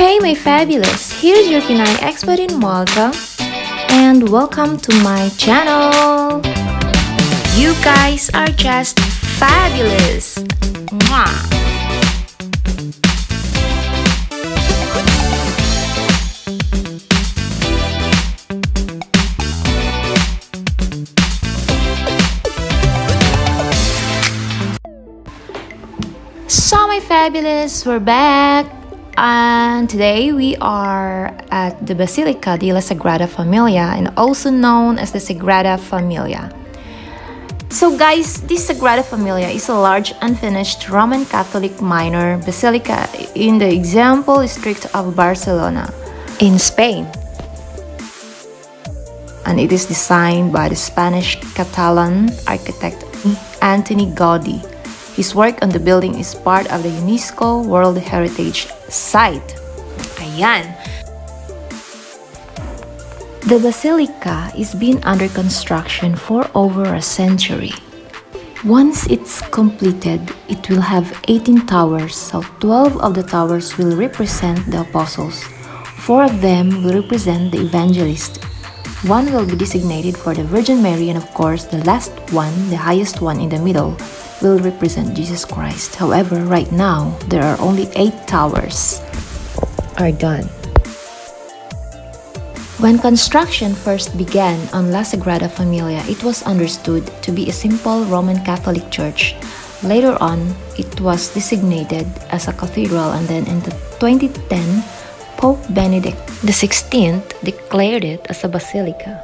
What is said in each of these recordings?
Hey my fabulous, here's your Pinayexpatinmalta and welcome to my channel. You guys are just fabulous. Mwah. So my fabulous, we're back. And today we are at the Basilica de la Sagrada Familia, and also known as the Sagrada Familia. So guys, this Sagrada Familia is a large unfinished Roman Catholic minor basilica in the example district of Barcelona in Spain. And it is designed by the Spanish Catalan architect Antoni Gaudi. His work on the building is part of the UNESCO World Heritage Site. Ayan! The Basilica is been under construction for over a century. Once it's completed, it will have 18 towers, so 12 of the towers will represent the apostles, 4 of them will represent the evangelist, 1 will be designated for the Virgin Mary, and of course the last one, the highest one in the middle, will represent Jesus Christ. However, right now, there are only 8 towers are done. When construction first began on La Sagrada Familia, it was understood to be a simple Roman Catholic church. Later on, it was designated as a cathedral, and then in 2010, Pope Benedict XVI declared it as a basilica.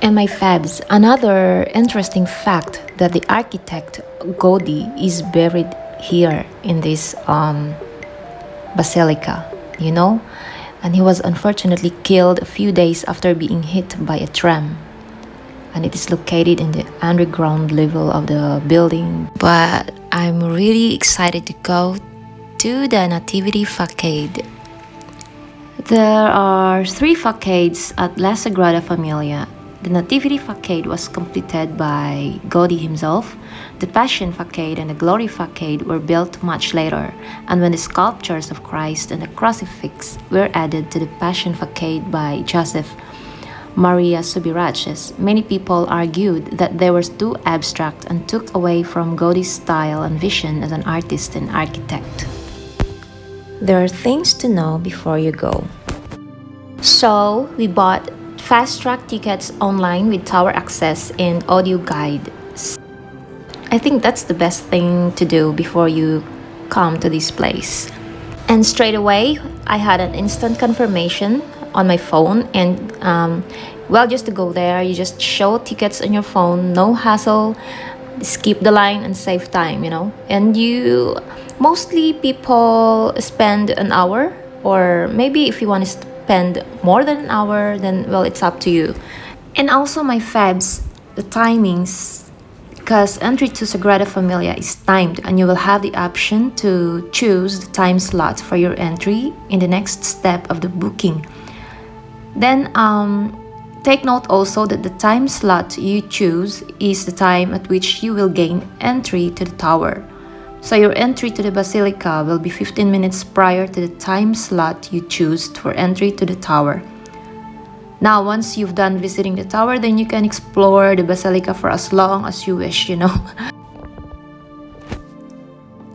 And my fabs, another interesting fact that the architect Gaudi is buried here in this basilica, you know, and he was unfortunately killed a few days after being hit by a tram, and it is located in the underground level of the building. But I'm really excited to go to the Nativity FACADE. There are 3 facades at La Sagrada Familia. The Nativity facade was completed by Gaudi himself. The Passion facade and the Glory facade were built much later, and when the sculptures of Christ and the crucifix were added to the Passion facade by Joseph Maria Subiraches, many people argued that they were too abstract and took away from Gaudi's style and vision as an artist and architect. There are things to know before you go. So we bought fast-track tickets online with tower access and audio guide. I think that's the best thing to do before you come to this place. And straight away, I had an instant confirmation on my phone, and well, just to go there, you just show tickets on your phone, no hassle, skip the line and save time, you know. And mostly people spend an hour, or maybe if you want to spend more than an hour, then well, it's up to you. And also my fabs, the timings, because entry to Sagrada Familia is timed, and you will have the option to choose the time slot for your entry in the next step of the booking. Then take note also that the time slot you choose is the time at which you will gain entry to the tower. So your entry to the Basilica will be 15 minutes prior to the time slot you choose for entry to the tower. Now, once you've done visiting the tower, then you can explore the Basilica for as long as you wish, you know.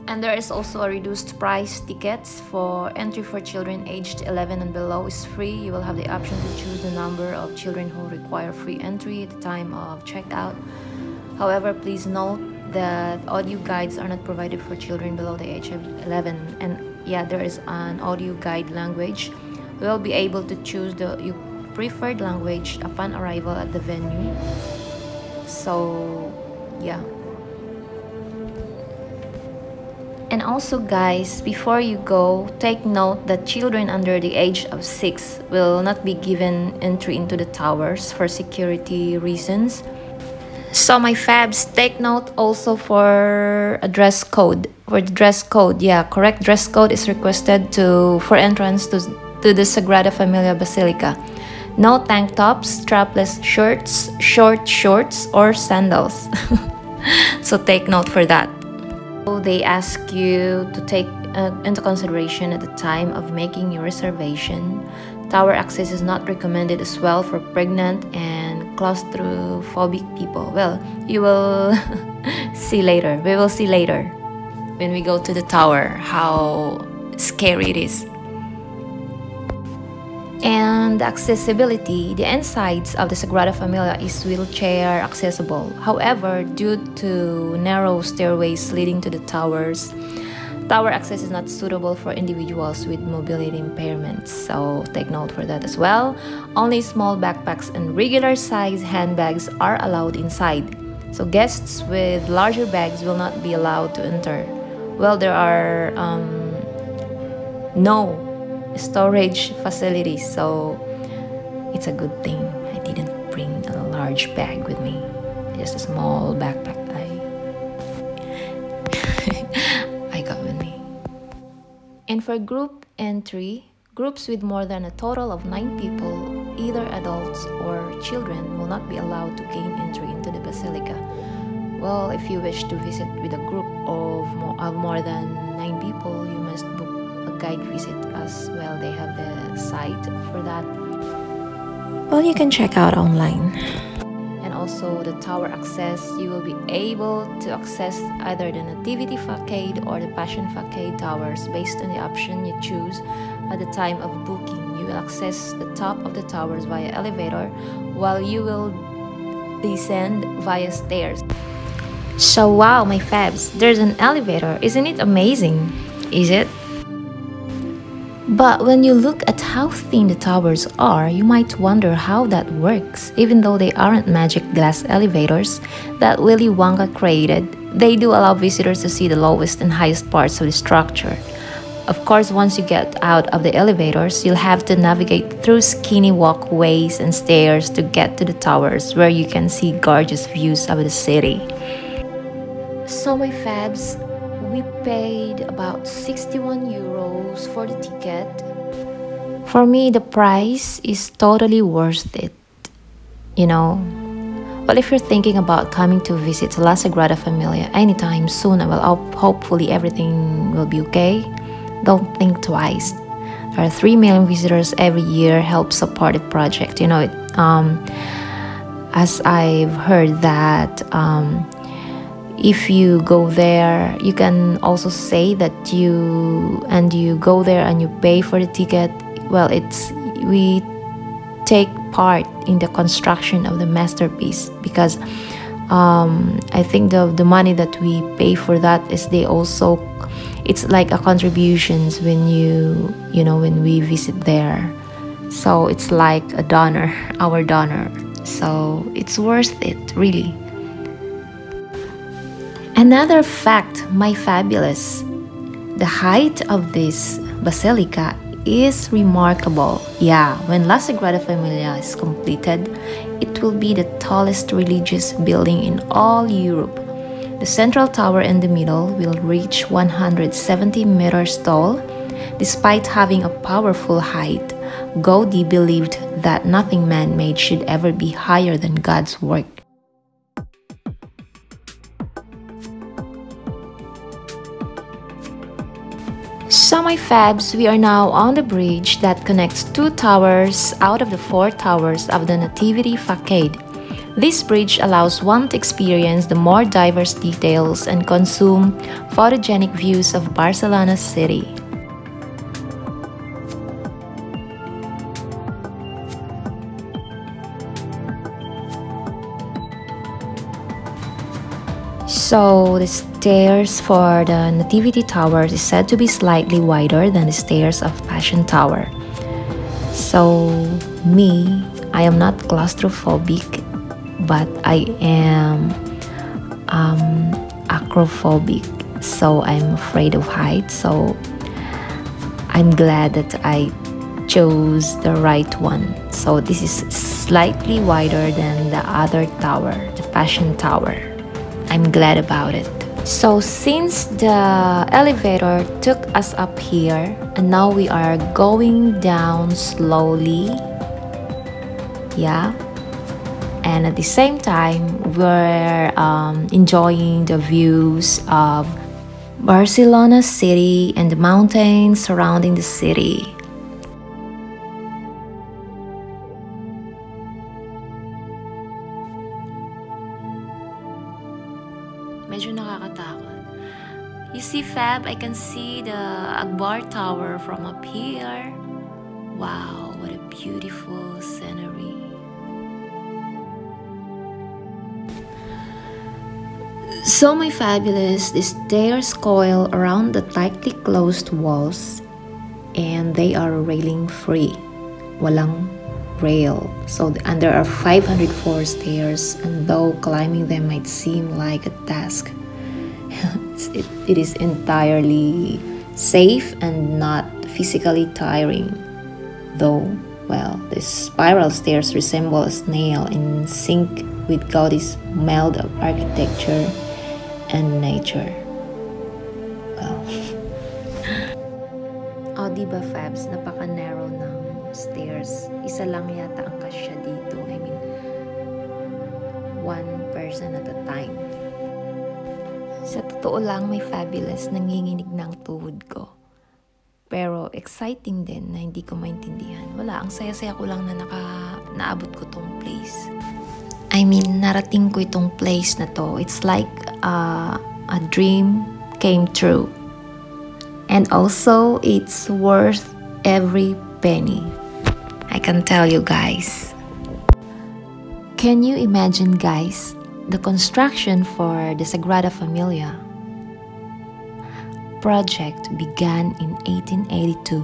And there is also a reduced price tickets for entry for children aged 11 and below is free. You will have the option to choose the number of children who require free entry at the time of checkout. However, please note that audio guides are not provided for children below the age of 11, and yeah, there is an audio guide language. You will be able to choose your preferred language upon arrival at the venue. So yeah. And also guys, before you go, take note that children under the age of 6 will not be given entry into the towers for security reasons. So my fabs, take note also for a dress code. For the dress code, yeah, correct dress code is requested for entrance to the Sagrada Familia Basilica. No tank tops, strapless shirts, short shorts, or sandals. So take note for that. They ask you to take into consideration at the time of making your reservation. Tower access is not recommended as well for pregnant and claustrophobic people. Well, you will see later. We will see later when we go to the tower how scary it is. And the accessibility, the insides of the Sagrada Familia is wheelchair accessible. However, due to narrow stairways leading to the towers, tower access is not suitable for individuals with mobility impairments, so take note for that as well. Only small backpacks and regular size handbags are allowed inside, so guests with larger bags will not be allowed to enter. Well, there are no storage facilities, so it's a good thing I didn't bring a large bag with me, just a small backpack I got with me. And for group entry, groups with more than a total of 9 people, either adults or children, will not be allowed to gain entry into the Basilica. Well, if you wish to visit with a group of more than 9 people, you must book a guide visit as well. They have the site for that. Well, you can check out online. And also the tower access, you will be able to access either the Nativity FACADE or the Passion FACADE towers based on the option you choose at the time of booking. You will access the top of the towers via elevator, while you will descend via stairs. So wow, my fabs, there's an elevator. Isn't it amazing? Is it? But when you look at how thin the towers are, you might wonder how that works. Even though they aren't magic glass elevators that Willy Wonka created, they do allow visitors to see the lowest and highest parts of the structure. Of course, once you get out of the elevators, you'll have to navigate through skinny walkways and stairs to get to the towers, where you can see gorgeous views of the city. So my fabs, we paid about 61 euros for the ticket. For me, the price is totally worth it, you know. Well, if you're thinking about coming to visit La Sagrada Familia anytime soon, well, hopefully everything will be okay. Don't think twice. There are 3 million visitors every year help support the project. You know, as I've heard that if you go there, you can also say that you go there and you pay for the ticket. Well, we take part in the construction of the masterpiece, because I think the money that we pay for that is it's like a contributions when when we visit there. So it's like a donor, our donor. So it's worth it, really. Another fact, my fabulous, the height of this basilica is remarkable. Yeah, when La Sagrada Familia is completed, it will be the tallest religious building in all Europe. The central tower in the middle will reach 170 meters tall. Despite having a powerful height, Gaudi believed that nothing man-made should ever be higher than God's work. So my fabs, we are now on the bridge that connects 2 towers out of the 4 towers of the Nativity FACADE. This bridge allows one to experience the more diverse details and consume photogenic views of Barcelona city. So the stairs for the Nativity Tower is said to be slightly wider than the stairs of Passion Tower. So I am not claustrophobic, but I am acrophobic. So I'm afraid of heights. So I'm glad that I chose the right one. So this is slightly wider than the other tower, the Passion Tower. I'm glad about it. So since the elevator took us up here, and now we are going down slowly, yeah, and at the same time we're enjoying the views of Barcelona city and the mountains surrounding the city. Medyo nakakatakot. You see, Fab, I can see the agbartower from up here. Wow, what a beautiful scenery. So my fabulous, the stairs coil around the tightly closed walls and they are railing free. Walang rail. And there are 504 stairs, and though climbing them might seem like a task, it is entirely safe and not physically tiring. Though, well, the spiral stairs resemble a snail in sync with Gaudi's meld of architecture and nature. Well, oh, diba, Fabs, napaka-narrow ng stairs. Isa lang yata ang kasya dito. I mean, one person at a time. Sa totoo lang, may fabulous, nanginginig ng tuhod ko. Pero exciting din na hindi ko maintindihan. Wala, ang saya-saya ko lang na naabot ko tong place. I mean, narating ko itong place na to. It's like a dream came true. And also, it's worth every penny. I can tell you guys. Can you imagine, guys, the construction for the Sagrada Familia project began in 1882.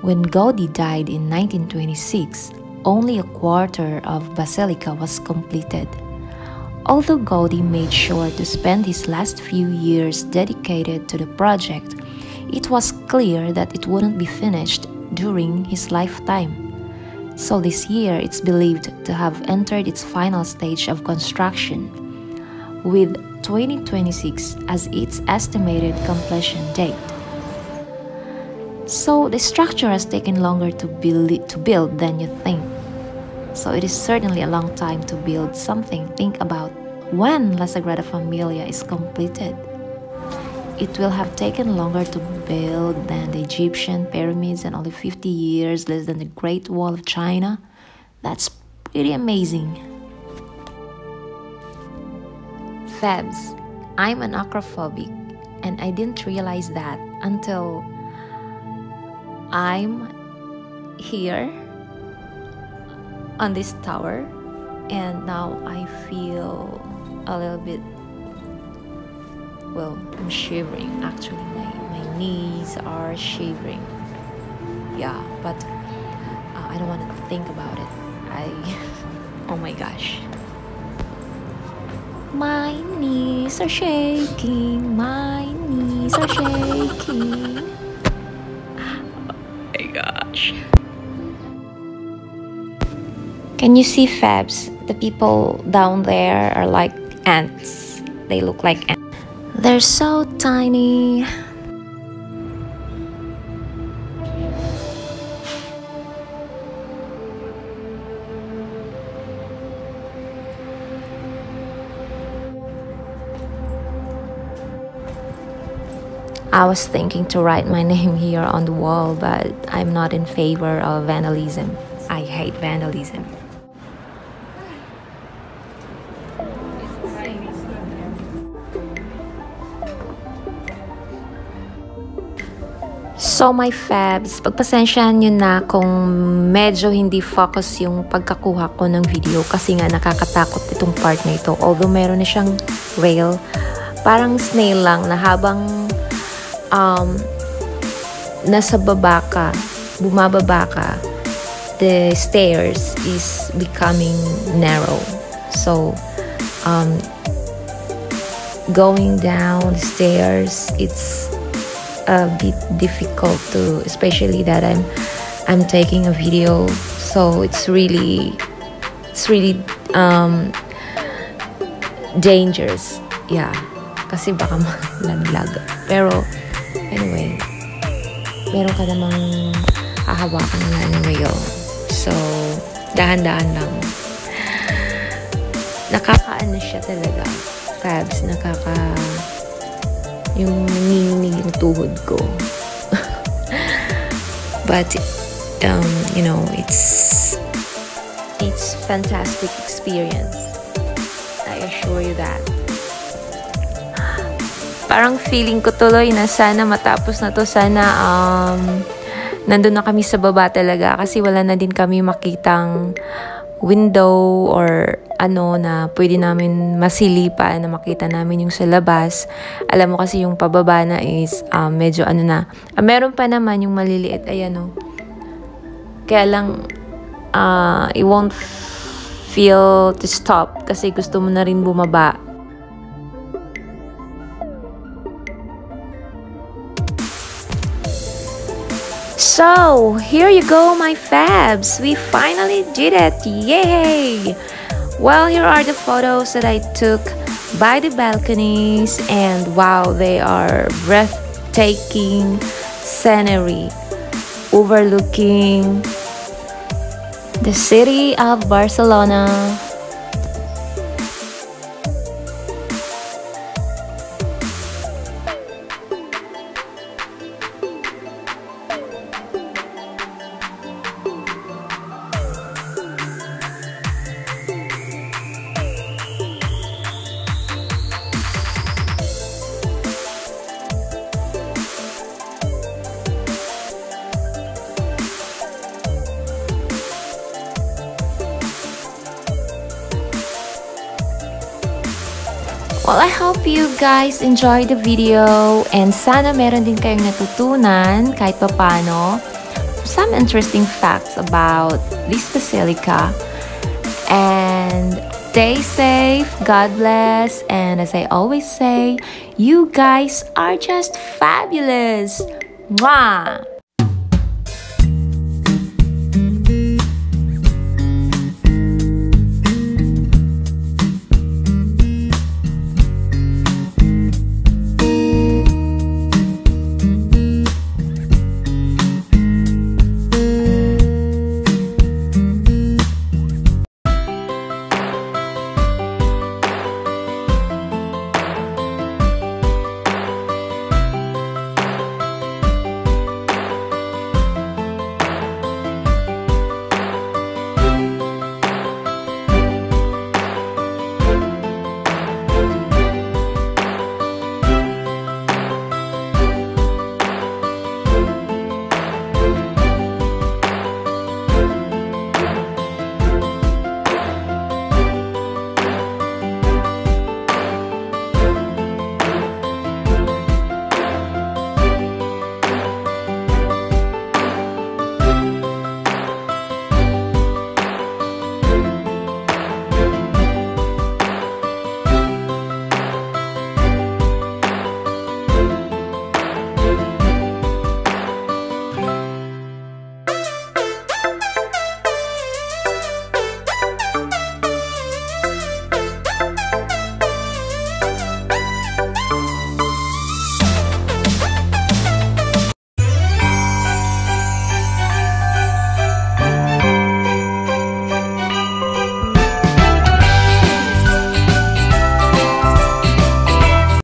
When Gaudi died in 1926, only a quarter of Basilica was completed. Although Gaudi made sure to spend his last few years dedicated to the project, it was clear that it wouldn't be finished during his lifetime. So this year, it's believed to have entered its final stage of construction, with 2026 as its estimated completion date. So the structure has taken longer to build than you think. So it is certainly a long time to build something. Think about when La Sagrada Familia is completed. It will have taken longer to build than the Egyptian pyramids and only 50 years less than the Great Wall of China. That's pretty amazing. Fabs, I'm an acrophobic, and I didn't realize that until I'm here on this tower, and now I feel a little bit, well, I'm shivering. Actually, my knees are shivering. Yeah, but I don't want to think about it. Oh my gosh. My knees are shaking, my knees are shaking. Oh my gosh. Can you see, Fabs? The people down there are like ants. They look like ants. They're so tiny. I was thinking to write my name here on the wall, but I'm not in favor of vandalism. I hate vandalism. So my Fabs, pagpasensyahan nyo na kung medyo hindi focus yung pagkakuha ko ng video kasi nga nakakatakot itong part na ito. Although meron na siyang rail, parang snail lang na habang nasa baba ka, bumababa ka, the stairs is becoming narrow. So going down the stairs, it's a bit difficult to, especially that I'm taking a video, so it's really dangerous. Yeah, kasi baka malaglag. Pero anyway, meron ka namang hahawakan na ng rail, so dahan-dahan lang. Nakakaano siya talaga, Fabs, yung nanginginig yung tuhod ko. But you know, it's fantastic experience. I assure you that. Parang feeling ko tuloy na sana matapos na to, sana nandun na kami sa baba talaga, kasi wala na din kami makitang window or ano na pwede namin masilipan na makita namin yung sa labas. Alam mo kasi yung pababa na is medyo ano na. Meron pa naman yung maliliit, ayan o. Kaya lang it won't feel to stop kasi gusto mo na rin bumaba. So, here you go, my fabs. We finally did it. Yay! Well, here are the photos that I took by the balconies, and wow, they are breathtaking scenery overlooking the city of Barcelona. Well, I hope you guys enjoyed the video, and sana meron din kayong natutunan kahit papano some interesting facts about this basilica. And stay safe, God bless, and as I always say, you guys are just fabulous. Mwah!